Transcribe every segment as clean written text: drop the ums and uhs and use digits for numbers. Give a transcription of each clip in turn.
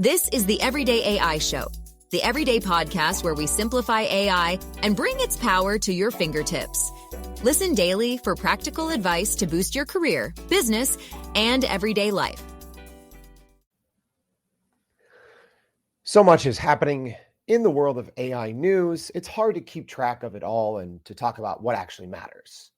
This is the Everyday AI Show, the everyday podcast where we simplify AI and bring its power to your fingertips. Listen daily for practical advice to boost your career, business, and everyday life. So much is happening in the world of AI news. It's hard to keep track of it all and to talk about what actually matters.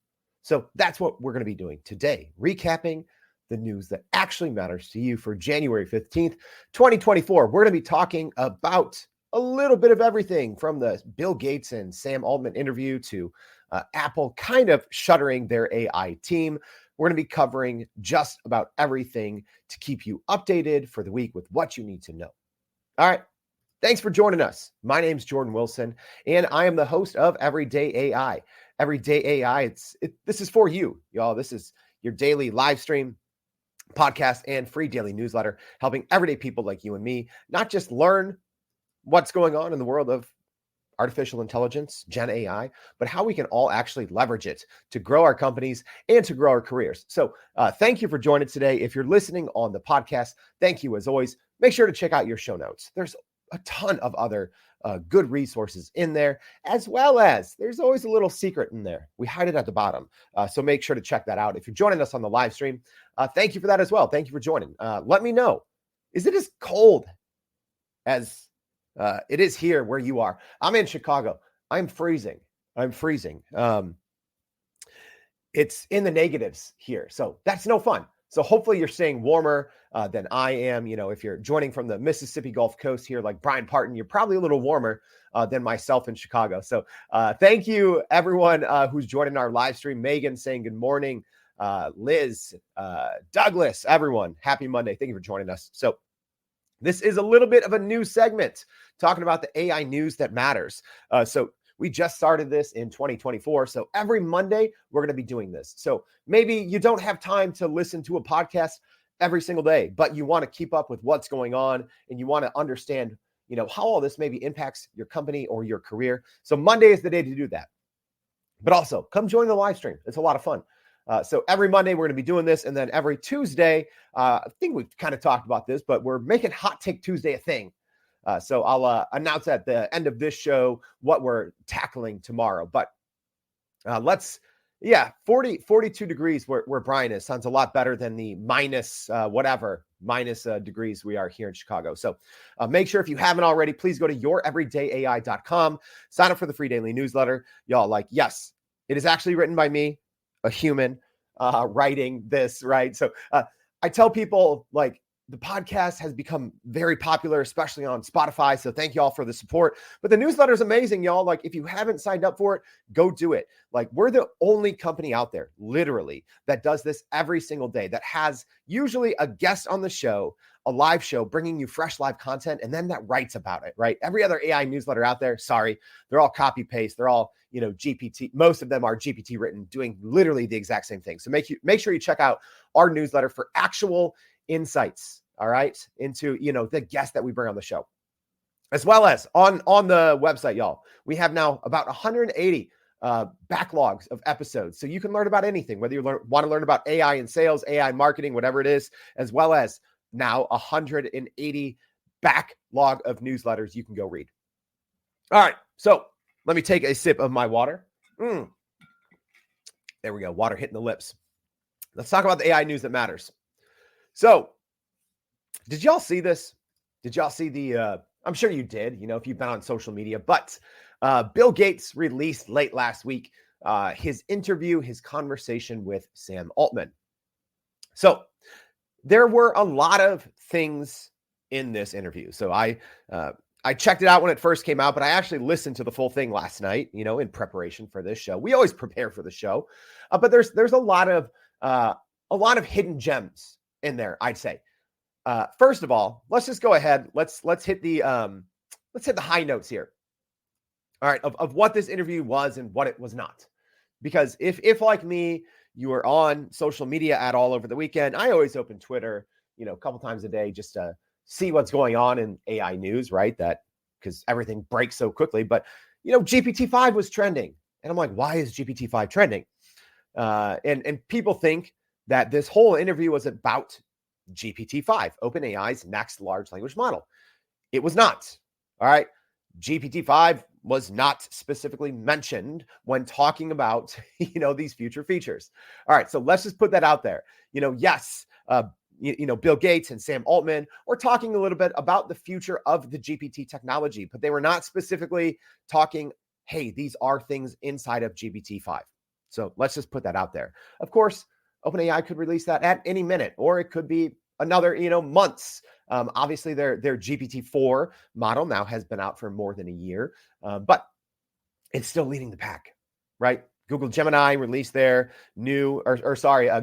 So that's what we're going to be doing today, recapping the news that actually matters to you for January 15th, 2024. We're going to be talking about a little bit of everything from the Bill Gates and Sam Altman interview to Apple kind of shuttering their AI team. We're going to be covering just about everything to keep you updated for the week with what you need to know. All right. Thanks for joining us. My name's Jordan Wilson, and I am the host of Everyday AI. Everyday AI, this is for you, y'all. This is your daily live stream, podcast, and free daily newsletter, helping everyday people like you and me not just learn what's going on in the world of artificial intelligence, GenAI, but how we can all actually leverage it to grow our companies and to grow our careers. So thank you for joining today. If you're listening on the podcast, thank you as always. Make sure to check out your show notes. There's a ton of other good resources in there, as well as there's always a little secret in there. We hide it at the bottom. So make sure to check that out. If you're joining us on the live stream, thank you for that as well. Thank you for joining. Let me know, is it as cold as it is here where you are? I'm in Chicago. I'm freezing. It's in the negatives here. So that's no fun. So hopefully you're staying warmer than I am. You know, if you're joining from the Mississippi Gulf Coast here, like Brian Parton, you're probably a little warmer than myself in Chicago. So thank you, everyone who's joining our live stream. Megan saying good morning. Liz, Douglas, everyone, happy Monday. Thank you for joining us. So this is a little bit of a new segment talking about the AI news that matters. So we just started this in 2024. So every Monday, we're going to be doing this. So maybe you don't have time to listen to a podcast every single day, but you want to keep up with what's going on and you want to understand, you know, how all this maybe impacts your company or your career. So Monday is the day to do that. But also come join the live stream. It's a lot of fun. So every Monday, we're going to be doing this. And then every Tuesday, I think we've kind of talked about this, but we're making Hot Take Tuesday a thing. So I'll announce at the end of this show what we're tackling tomorrow. But 42 degrees where Brian is sounds a lot better than the minus degrees we are here in Chicago. So make sure if you haven't already, please go to youreverydayai.com, sign up for the free daily newsletter. Y'all, like, yes, it is actually written by me, a human, writing this, right? So I tell people, like, the podcast has become very popular, especially on Spotify. So thank you all for the support. But the newsletter is amazing, y'all. Like, if you haven't signed up for it, go do it. Like, we're the only company out there, literally, that does this every single day, that has usually a guest on the show, a live show, bringing you fresh live content, and then that writes about it, right? Every other AI newsletter out there, sorry, they're all copy paste. They're all, you know, GPT. Most of them are GPT written, doing literally the exact same thing. So make sure you check out our newsletter for actual insights, all right, into, you know, the guests that we bring on the show, as well as on the website, y'all. We have now about 180 backlogs of episodes, so you can learn about anything, whether you want to learn about AI in sales, AI marketing, whatever it is, as well as now 180 backlog of newsletters you can go read. All right, so let me take a sip of my water. There we go, water hitting the lips. Let's talk about the AI news that matters. So, did y'all see this? Did y'all see the, I'm sure you did, you know, if you've been on social media, but Bill Gates released late last week his interview, his conversation with Sam Altman. So there were a lot of things in this interview. So I checked it out when it first came out, but I actually listened to the full thing last night, you know, in preparation for this show. We always prepare for the show, but there's a lot of hidden gems in there, I'd say. First of all, let's just go ahead. Let's hit the high notes here. All right, of what this interview was and what it was not. Because if like me, you were on social media at all over the weekend, I always open Twitter, you know, a couple times a day just to see what's going on in AI news, right? That because everything breaks so quickly. But you know, GPT-5 was trending, and I'm like, why is GPT-5 trending? And people think that this whole interview was about GPT-5, OpenAI's next large language model. It was not. All right. GPT-5 was not specifically mentioned when talking about, these future features. All right. So let's just put that out there. Yes, Bill Gates and Sam Altman were talking a little bit about the future of the GPT technology, but they were not specifically talking, hey, these are things inside of GPT-5. So let's just put that out there. Of course, OpenAI could release that at any minute, or it could be another, months. Obviously, their GPT-4 model now has been out for more than a year, but it's still leading the pack, right? Google Gemini released their new,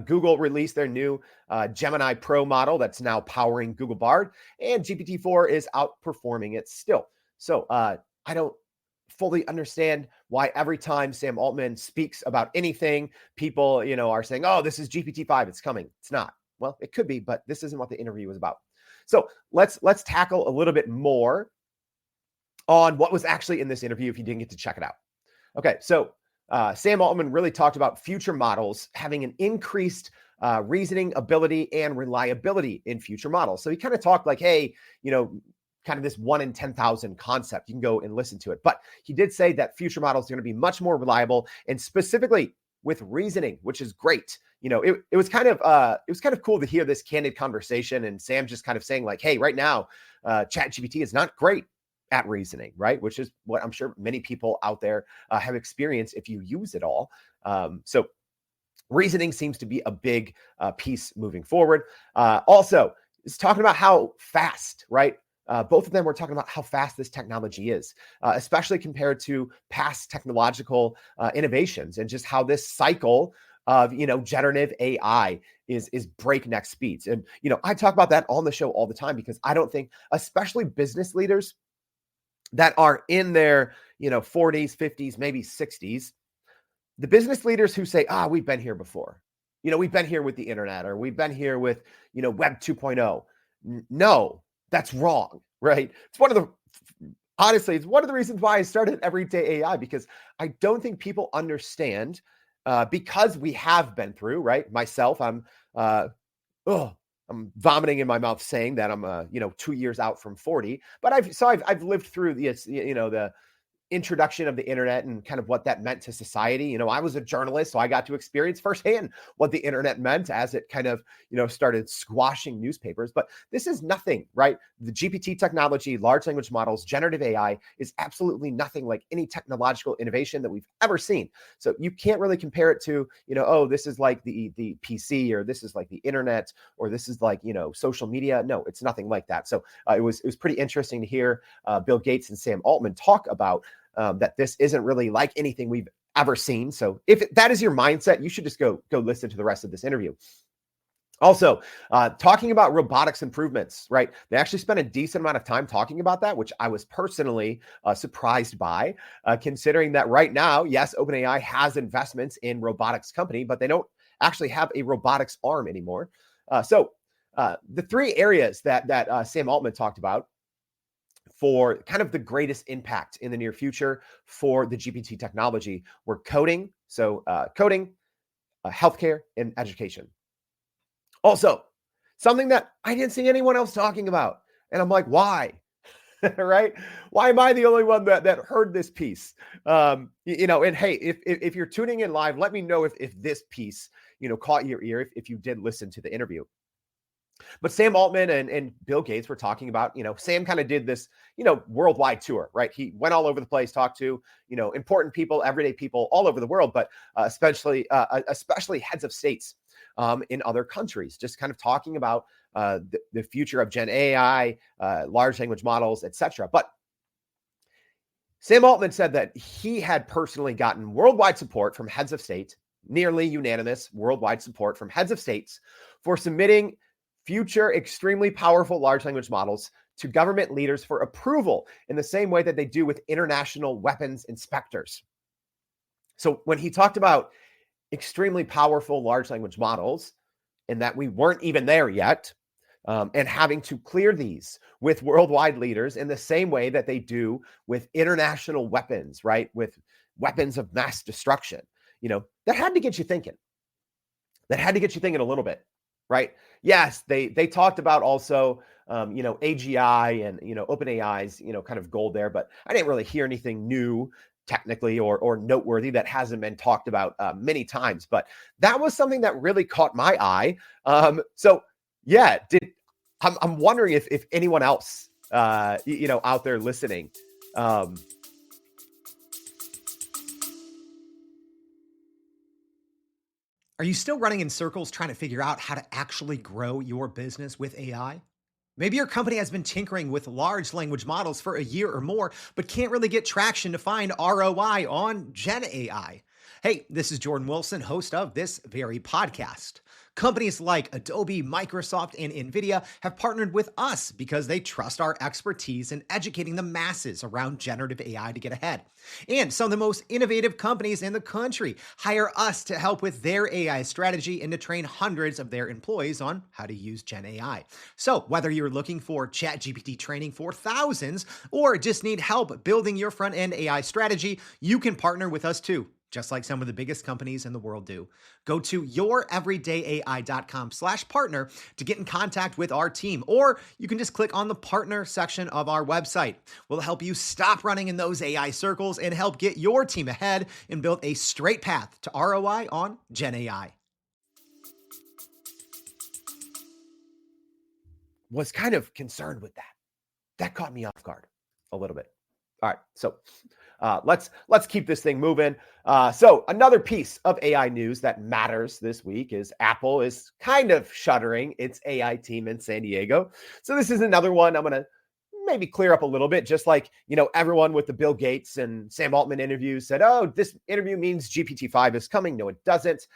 Google released their new Gemini Pro model that's now powering Google Bard, and GPT-4 is outperforming it still. So I don't fully understand why every time Sam Altman speaks about anything, people, are saying, oh, this is GPT-5, it's coming. It's not. Well, it could be, but this isn't what the interview was about. So let's tackle a little bit more on what was actually in this interview if you didn't get to check it out. Okay, so Sam Altman really talked about future models having an increased reasoning ability and reliability in future models. So he kind of talked like, hey, kind of this 1 in 10,000 concept. You can go and listen to it. But he did say that future models are going to be much more reliable, and specifically with reasoning, which is great. It was kind of cool to hear this candid conversation, and Sam just kind of saying like, hey, right now, ChatGPT is not great at reasoning, right? Which is what I'm sure many people out there have experienced if you use it all. So reasoning seems to be a big piece moving forward. Also, it's talking about how fast, right? Both of them were talking about how fast this technology is, especially compared to past technological innovations, and just how this cycle of, generative AI is breakneck speeds. And, I talk about that on the show all the time, because I don't think, especially business leaders that are in their, 40s, 50s, maybe 60s, the business leaders who say, we've been here before, we've been here with the internet, or we've been here with, Web 2.0. No, that's wrong, right? It's one of the reasons why I started Everyday AI, because I don't think people understand, because we have been through, right? Myself, I'm vomiting in my mouth saying that I'm, 2 years out from 40, but I've lived through the introduction of the internet and kind of what that meant to society. I was a journalist, so I got to experience firsthand what the internet meant as it kind of, started squashing newspapers. But this is nothing, right? The GPT technology, large language models, generative AI is absolutely nothing like any technological innovation that we've ever seen. So you can't really compare it to, this is like the PC, or this is like the internet, or this is like, social media. No, it's nothing like that. So it was pretty interesting to hear Bill Gates and Sam Altman talk about that this isn't really like anything we've ever seen. So if that is your mindset, you should just go listen to the rest of this interview. Also, talking about robotics improvements, right? They actually spent a decent amount of time talking about that, which I was personally surprised by, considering that right now, yes, OpenAI has investments in robotics company, but they don't actually have a robotics arm anymore. So the three areas that Sam Altman talked about for kind of the greatest impact in the near future for the GPT technology were coding, healthcare, and education. Also, something that I didn't see anyone else talking about, and I'm like, why? Right? Why am I the only one that heard this piece? And hey, if you're tuning in live, let me know if this piece, caught your ear, if you did listen to the interview. But Sam Altman and Bill Gates were talking about, Sam kind of did this, worldwide tour, right? He went all over the place, talked to, important people, everyday people all over the world, but especially heads of states in other countries, just kind of talking about the future of Gen AI, large language models, etc. But Sam Altman said that he had personally gotten worldwide support from heads of state, nearly unanimous worldwide support from heads of states for submitting future extremely powerful large language models to government leaders for approval in the same way that they do with international weapons inspectors. So when he talked about extremely powerful large language models, and that we weren't even there yet, and having to clear these with worldwide leaders in the same way that they do with international weapons, right? With weapons of mass destruction, that had to get you thinking. That had to get you thinking a little bit. right? Yes, they talked about also AGI and OpenAI's kind of goal there, but I didn't really hear anything new technically or noteworthy that hasn't been talked about many times. But that was something that really caught my eye. So yeah, I'm wondering if anyone else out there listening. Are you still running in circles trying to figure out how to actually grow your business with AI? Maybe your company has been tinkering with large language models for a year or more, but can't really get traction to find ROI on Gen AI. Hey, this is Jordan Wilson, host of this very podcast. Companies like Adobe, Microsoft, and NVIDIA have partnered with us because they trust our expertise in educating the masses around generative AI to get ahead. And some of the most innovative companies in the country hire us to help with their AI strategy and to train hundreds of their employees on how to use Gen AI. So whether you're looking for ChatGPT training for thousands or just need help building your front-end AI strategy, you can partner with us too, just like some of the biggest companies in the world do. Go to youreverydayai.com/partner to get in contact with our team, or you can just click on the partner section of our website. We'll help you stop running in those AI circles and help get your team ahead and build a straight path to ROI on Gen AI. Was kind of concerned with that. That caught me off guard a little bit. All right, so let's keep this thing moving. So another piece of AI news that matters this week is Apple is kind of shuttering its AI team in San Diego. So this is another one I'm going to maybe clear up a little bit, just like, everyone with the Bill Gates and Sam Altman interviews said, oh, this interview means GPT-5 is coming. No, it doesn't.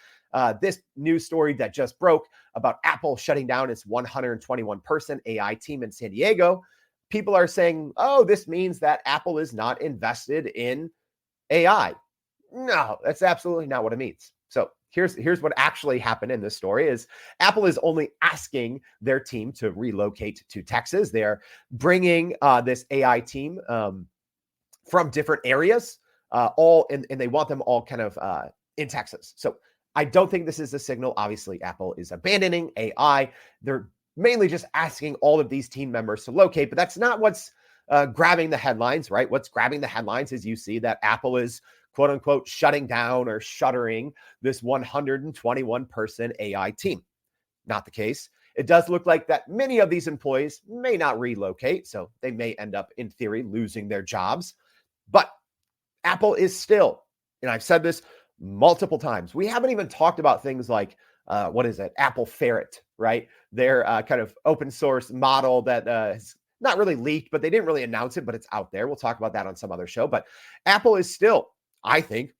This news story that just broke about Apple shutting down its 121-person AI team in San Diego, people are saying, oh, this means that Apple is not invested in AI. No, that's absolutely not what it means. So here's what actually happened in this story is Apple is only asking their team to relocate to Texas. They're bringing this AI team from different areas, and they want them all kind of in Texas. So I don't think this is a signal. Obviously, Apple is abandoning AI. They're mainly just asking all of these team members to locate, but that's not what's grabbing the headlines, right? What's grabbing the headlines is you see that Apple is quote unquote shutting down or shuttering this 121-person AI team. Not the case. It does look like that many of these employees may not relocate, so they may end up, in theory, losing their jobs. But Apple is still, and I've said this multiple times, we haven't even talked about things like, Apple Ferret, right? Their kind of open source model that is not really leaked, but they didn't really announce it, but it's out there. We'll talk about that on some other show. But Apple is still, I think,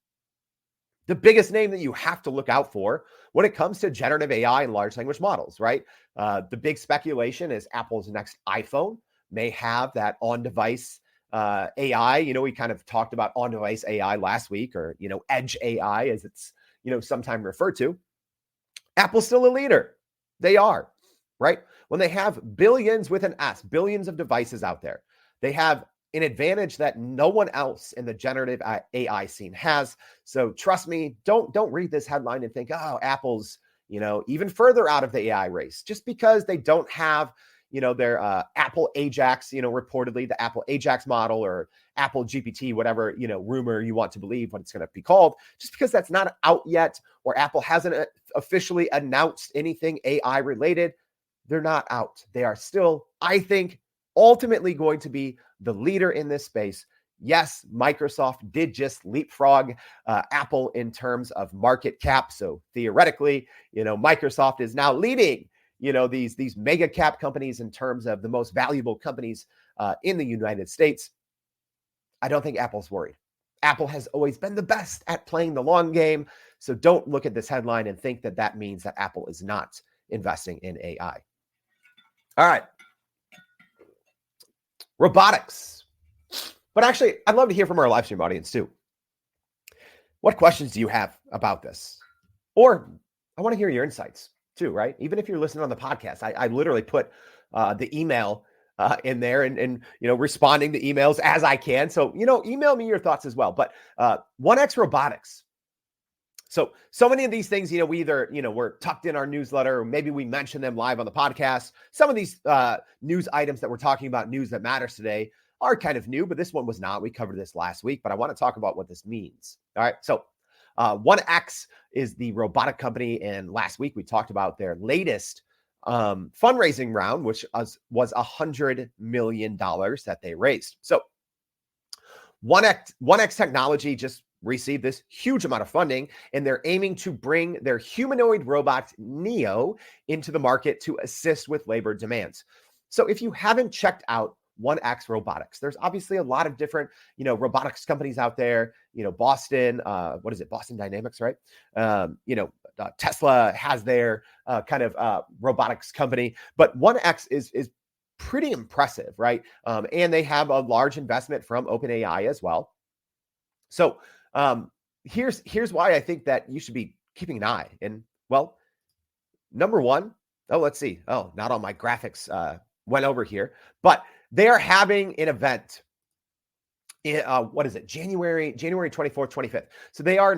the biggest name that you have to look out for when it comes to generative AI and large language models, right? The big speculation is Apple's next iPhone may have that on-device AI. We kind of talked about on-device AI last week, or, edge AI as it's, sometimes referred to. Apple's still a leader. They are, right? When they have billions with an S, billions of devices out there, they have an advantage that no one else in the generative AI scene has. So trust me, don't read this headline and think, oh, Apple's, even further out of the AI race, just because they don't have, their Apple Ajax, reportedly the Apple Ajax model or Apple GPT, whatever, rumor you want to believe what it's going to be called, just because that's not out yet, or Apple hasn't officially announced anything AI related, they're not out. They are still, I think, ultimately going to be the leader in this space. Yes, Microsoft did just leapfrog Apple in terms of market cap. So theoretically, Microsoft is now leading, these mega cap companies in terms of the most valuable companies in the United States. I don't think Apple's worried. Apple has always been the best at playing the long game. So don't look at this headline and think that that means that Apple is not investing in AI. All right. Robotics. But actually, I'd love to hear from our live stream audience too. What questions do you have about this? Or I want to hear your insights too, right? Even if you're listening on the podcast, I literally put the email in there and responding to emails as I can. So, email me your thoughts as well. But OneX Robotics So many of these things, we either, we're tucked in our newsletter, or maybe we mention them live on the podcast. Some of these news items that we're talking about, news that matters today, are kind of new, but this one was not. We covered this last week, but I want to talk about what this means. All right. So OneX is the robotic company. And last week we talked about their latest fundraising round, which was $100 million that they raised. So OneX Technology just received this huge amount of funding, and they're aiming to bring their humanoid robot Neo into the market to assist with labor demands. So if you haven't checked out OneX Robotics, there's obviously a lot of different, robotics companies out there. Boston, Boston Dynamics, right? Tesla has their kind of robotics company, but OneX is pretty impressive, right? And they have a large investment from OpenAI as well. So here's why I think that you should be keeping an eye. And well, number one, let's see. Not all my graphics went over here, but they are having an event. January 24th, 25th. So they are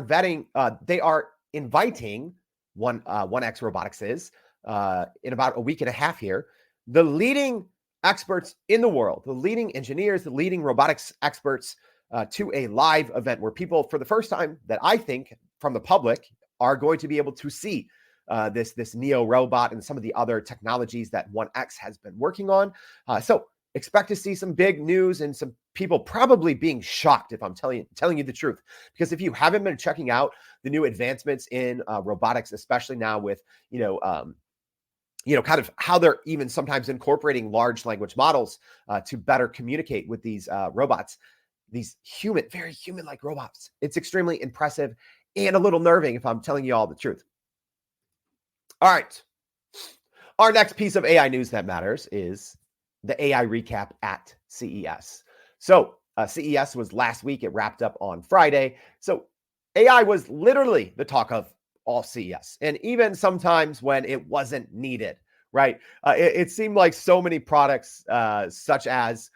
inviting OneX Robotics in about a week and a half here, the leading experts in the world, the leading engineers, the leading robotics experts, to a live event where people, for the first time that I think from the public, are going to be able to see this Neo robot and some of the other technologies that OneX has been working on. So expect to see some big news and some people probably being shocked, if I'm telling you the truth. Because if you haven't been checking out the new advancements in robotics, especially now with kind of how they're even sometimes incorporating large language models to better communicate with these robots, these very human-like robots. It's extremely impressive and a little nerving, if I'm telling you all the truth. All right. Our next piece of AI news that matters is the AI recap at CES. So CES was last week. It wrapped up on Friday. So AI was literally the talk of all CES, and even sometimes when it wasn't needed, right? It seemed like so many products, such as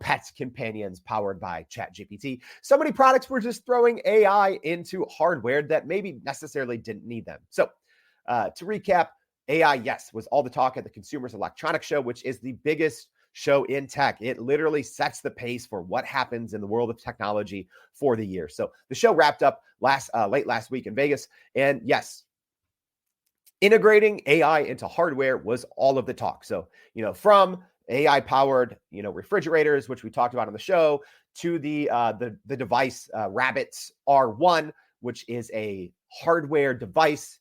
pet companions powered by ChatGPT. So many products were just throwing AI into hardware that maybe necessarily didn't need them. So to recap, AI, yes, was all the talk at the Consumer Electronics Show, which is the biggest show in tech. It literally sets the pace for what happens in the world of technology for the year. So the show wrapped up late last week in Vegas. And yes, integrating AI into hardware was all of the talk. So, from AI powered, refrigerators, which we talked about on the show, to the device Rabbits R1, which is a hardware device.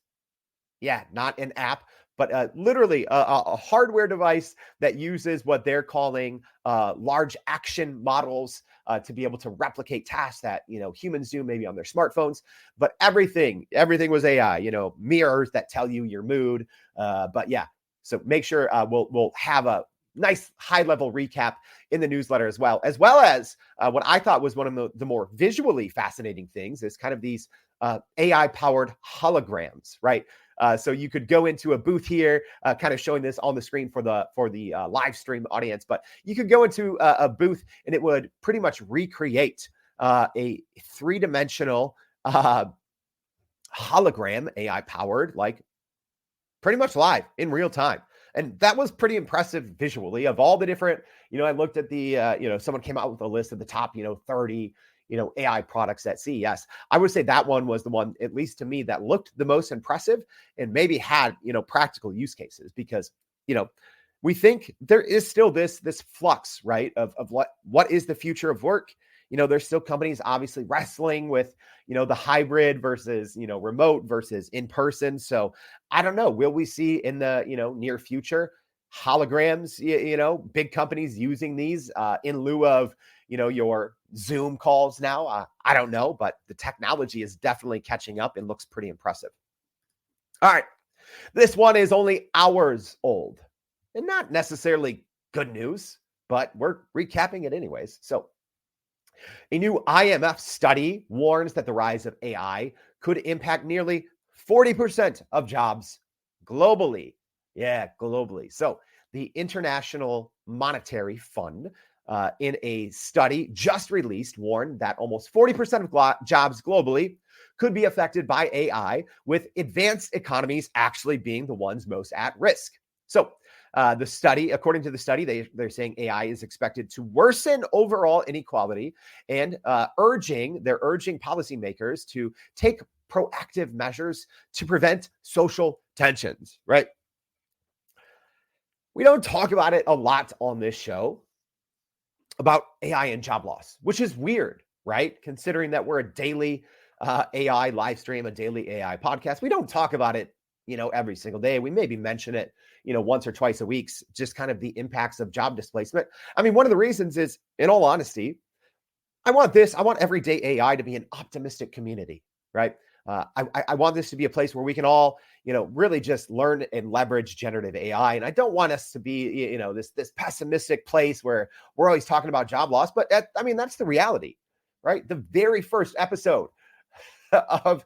Yeah, not an app, but literally a hardware device that uses what they're calling large action models to be able to replicate tasks that humans do maybe on their smartphones. But everything was AI. Mirrors that tell you your mood. But yeah, so make sure we'll have a nice high-level recap in the newsletter as well as what I thought was one of the more visually fascinating things is kind of these AI-powered holograms, right? So you could go into a booth here, kind of showing this on the screen for the live stream audience, but you could go into a booth and it would pretty much recreate a three-dimensional hologram, AI-powered, like pretty much live in real time. And that was pretty impressive visually. Of all the different, I looked at the, someone came out with a list of the top, 30, AI products at CES. I would say that one was the one, at least to me, that looked the most impressive and maybe had, practical use cases because, we think there is still this flux, right? Of what is the future of work? There's still companies obviously wrestling with, the hybrid versus, remote versus in person. So I don't know, will we see in the, near future holograms, big companies using these in lieu of, your Zoom calls now? I don't know, but the technology is definitely catching up and looks pretty impressive. All right. This one is only hours old and not necessarily good news, but we're recapping it anyways. So a new IMF study warns that the rise of AI could impact nearly 40% of jobs globally. Yeah, globally. So the International Monetary Fund in a study just released, warned that almost 40% of jobs globally could be affected by AI, with advanced economies actually being the ones most at risk. So the study, according to the study, they're saying AI is expected to worsen overall inequality, and they're urging policymakers to take proactive measures to prevent social tensions, right? We don't talk about it a lot on this show about AI and job loss, which is weird, right? Considering that we're a daily AI live stream, a daily AI podcast. We don't talk about it, every single day. We maybe mention it, once or twice a week, just kind of the impacts of job displacement. I mean, one of the reasons is, in all honesty, I want everyday AI to be an optimistic community, right? I want this to be a place where we can all, really just learn and leverage generative AI. And I don't want us to be, this pessimistic place where we're always talking about job loss. But that's the reality, right? The very first episode of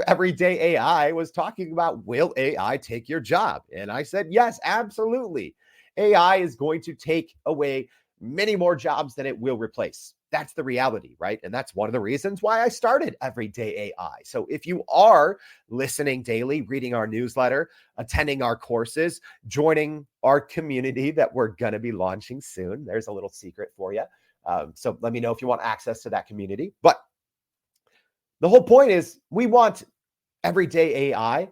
Everyday AI was talking about, will AI take your job? And I said, yes, absolutely. AI is going to take away many more jobs than it will replace. That's the reality, right? And that's one of the reasons why I started Everyday AI. So if you are listening daily, reading our newsletter, attending our courses, joining our community that we're going to be launching soon, there's a little secret for you. So let me know if you want access to that community. But the whole point is, we want Everyday AI,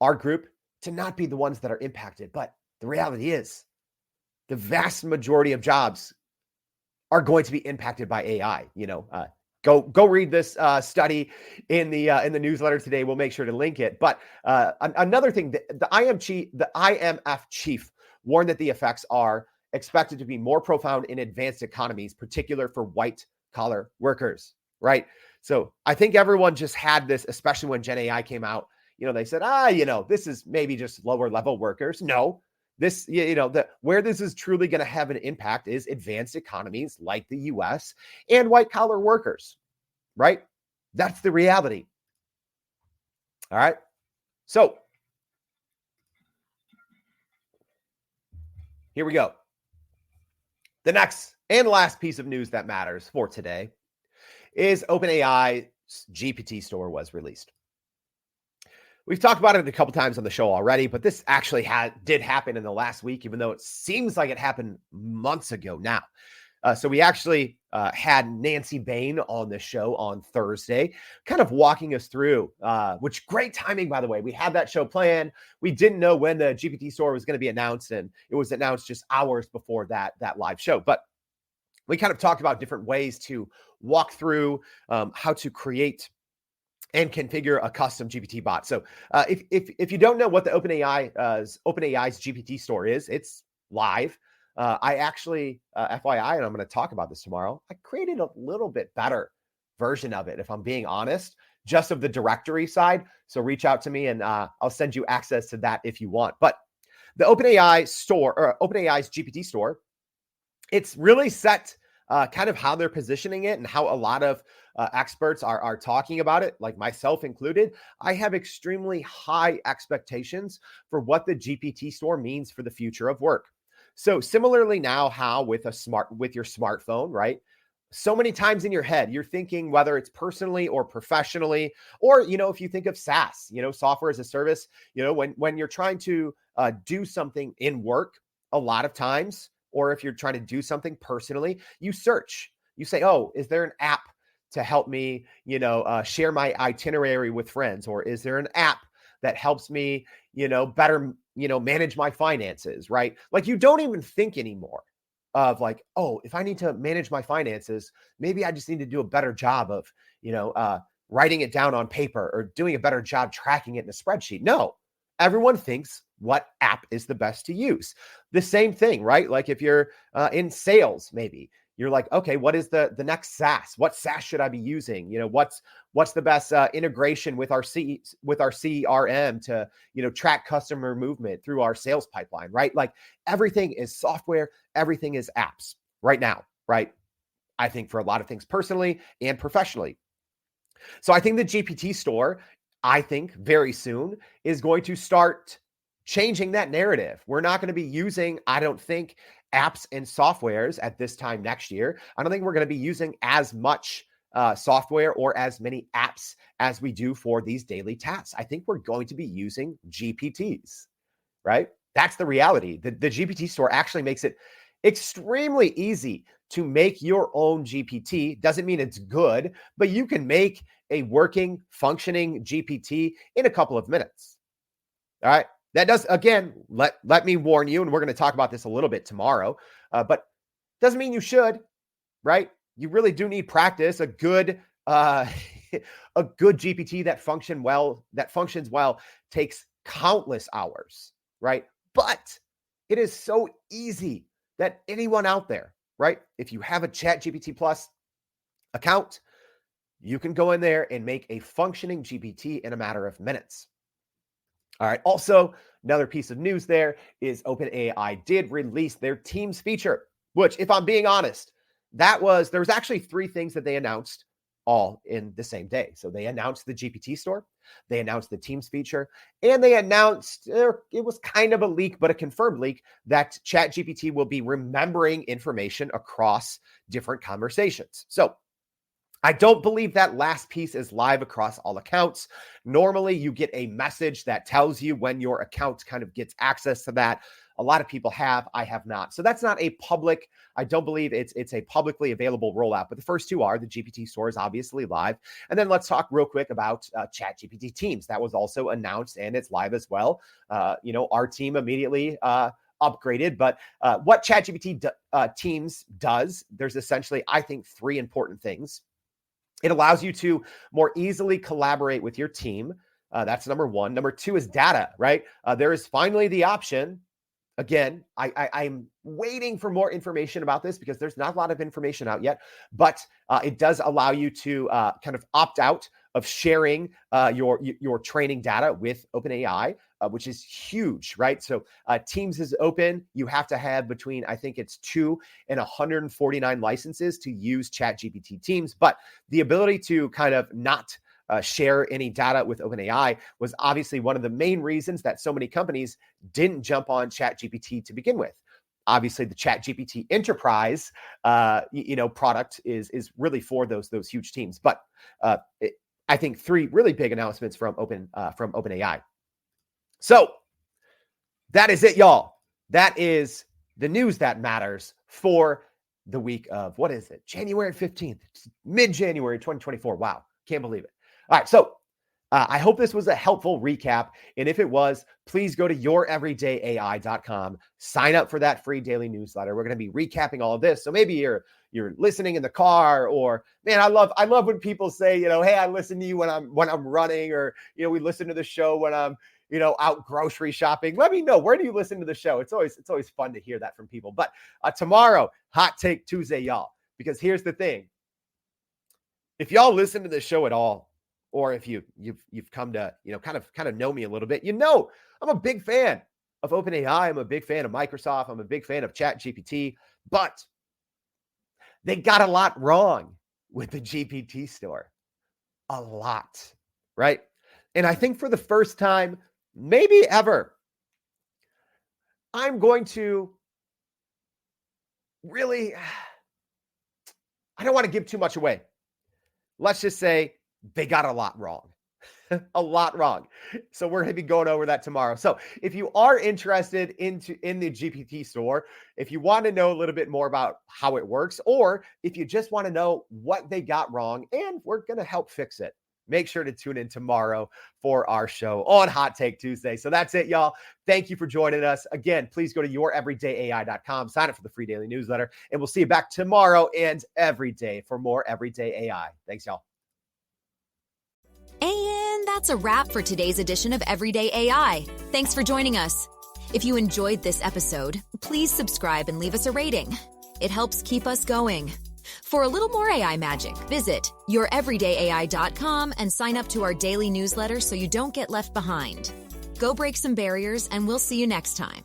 our group, to not be the ones that are impacted. But the reality is, the vast majority of jobs are going to be impacted by AI. Go read this study in the newsletter today. We'll make sure to link it. But another thing, the IMF chief warned that the effects are expected to be more profound in advanced economies, particular for white collar workers, right? So I think everyone just had this, especially when GenAI came out. They said, this is maybe just lower level workers. No, this, where this is truly going to have an impact is advanced economies like the US and white collar workers, right? That's the reality. All right. So here we go. The next and last piece of news that matters for today is OpenAI's GPT store was released. We've talked about it a couple times on the show already, but this actually did happen in the last week, even though it seems like it happened months ago now. So we actually had Nancy Bain on the show on Thursday, kind of walking us through, which great timing, by the way. We had that show planned. We didn't know when the GPT store was going to be announced, and it was announced just hours before that live show. But we kind of talked about different ways to walk through how to create and configure a custom GPT bot. So if you don't know what the OpenAI's GPT store is, it's live. I actually, FYI, and I'm going to talk about this tomorrow, I created a little bit better version of it, if I'm being honest, just of the directory side. So reach out to me and I'll send you access to that if you want. But the OpenAI store, or OpenAI's GPT store, it's really set kind of how they're positioning it and how a lot of experts are talking about it, like myself included. I have extremely high expectations for what the GPT store means for the future of work. So similarly now, how with your smartphone, right? So many times in your head, you're thinking, whether it's personally or professionally, or, if you think of SaaS, software as a service, when you're trying to do something in work, a lot of times, or if you're trying to do something personally, you search, you say, oh, is there an app to help me, share my itinerary with friends? Or is there an app that helps me, better, manage my finances, right? Like, you don't even think anymore of like, oh, if I need to manage my finances, maybe I just need to do a better job of, writing it down on paper or doing a better job tracking it in a spreadsheet. No, everyone thinks what app is the best to use. The same thing, right? Like if you're in sales, maybe you're like, okay, what is the next SaaS? What SaaS should I be using? What's the best integration with our CRM to, track customer movement through our sales pipeline, right? Like everything is software, everything is apps right now, right? I think for a lot of things personally and professionally. So I think the GPT store, I think very soon, is going to start changing that narrative. We're not going to be using, I don't think, apps and softwares at this time next year. I don't think we're going to be using as much software or as many apps as we do for these daily tasks. I think we're going to be using GPTs, right? That's the reality. The GPT store actually makes it extremely easy to make your own GPT. Doesn't mean it's good, but you can make a working, functioning GPT in a couple of minutes. All right. That does, again, let me warn you, and we're going to talk about this a little bit tomorrow, but doesn't mean you should, right? You really do need practice. A good GPT that functions well takes countless hours, right? But it is so easy that anyone out there, right? If you have a ChatGPT Plus account, you can go in there and make a functioning GPT in a matter of minutes. All right. Also, another piece of news there is OpenAI did release their Teams feature, which, if I'm being honest, there was actually 3 things that they announced all in the same day. So they announced the GPT store, they announced the Teams feature, and they announced, it was kind of a leak, but a confirmed leak, that ChatGPT will be remembering information across different conversations. So I don't believe that last piece is live across all accounts. Normally, you get a message that tells you when your account kind of gets access to that. A lot of people have, I have not. So that's not a public, I don't believe it's a publicly available rollout, but the first 2 are. The GPT store is obviously live. And then let's talk real quick about ChatGPT Teams. That was also announced and it's live as well. Our team immediately upgraded, but what ChatGPT Teams does, there's essentially, I think, 3 important things. It allows you to more easily collaborate with your team. That's number 1. Number 2 is data, right? There is finally the option. Again, I'm waiting for more information about this because there's not a lot of information out yet, but it does allow you to kind of opt out of sharing your training data with OpenAI, which is huge, right? So Teams is open. You have to have between, I think it's 2 and 149 licenses to use ChatGPT Teams, but the ability to kind of not share any data with OpenAI was obviously one of the main reasons that so many companies didn't jump on ChatGPT to begin with. Obviously, the ChatGPT Enterprise, product is really for those huge teams. But I think 3 really big announcements from OpenAI. So that is it, y'all. That is the news that matters for the week of, what is it? January 15th, mid-January 2024. Wow, can't believe it. All right, so I hope this was a helpful recap. And if it was, please go to youreverydayai.com, sign up for that free daily newsletter. We're going to be recapping all of this. So maybe you're listening in the car, or man, I love when people say, hey, I listen to you when I'm running, or we listen to the show when I'm out grocery shopping. Let me know, where do you listen to the show? It's always fun to hear that from people. But tomorrow, Hot Take Tuesday, y'all, because here's the thing. If y'all listen to the show at all, or if you've come to, kind of know me a little bit, I'm a big fan of OpenAI. I'm a big fan of Microsoft. I'm a big fan of ChatGPT, but they got a lot wrong with the GPT store. A lot, right? And I think for the first time, maybe ever, I'm going to really, I don't want to give too much away. Let's just say they got a lot wrong. A lot wrong. So we're going to be going over that tomorrow. So if you are interested in the GPT store, if you want to know a little bit more about how it works, or if you just want to know what they got wrong and we're going to help fix it, make sure to tune in tomorrow for our show on Hot Take Tuesday. So that's it, y'all. Thank you for joining us. Again, please go to youreverydayai.com, sign up for the free daily newsletter, and we'll see you back tomorrow and every day for more Everyday AI. Thanks, y'all. And that's a wrap for today's edition of Everyday AI. Thanks for joining us. If you enjoyed this episode, please subscribe and leave us a rating. It helps keep us going. For a little more AI magic, visit youreverydayai.com and sign up to our daily newsletter so you don't get left behind. Go break some barriers, and we'll see you next time.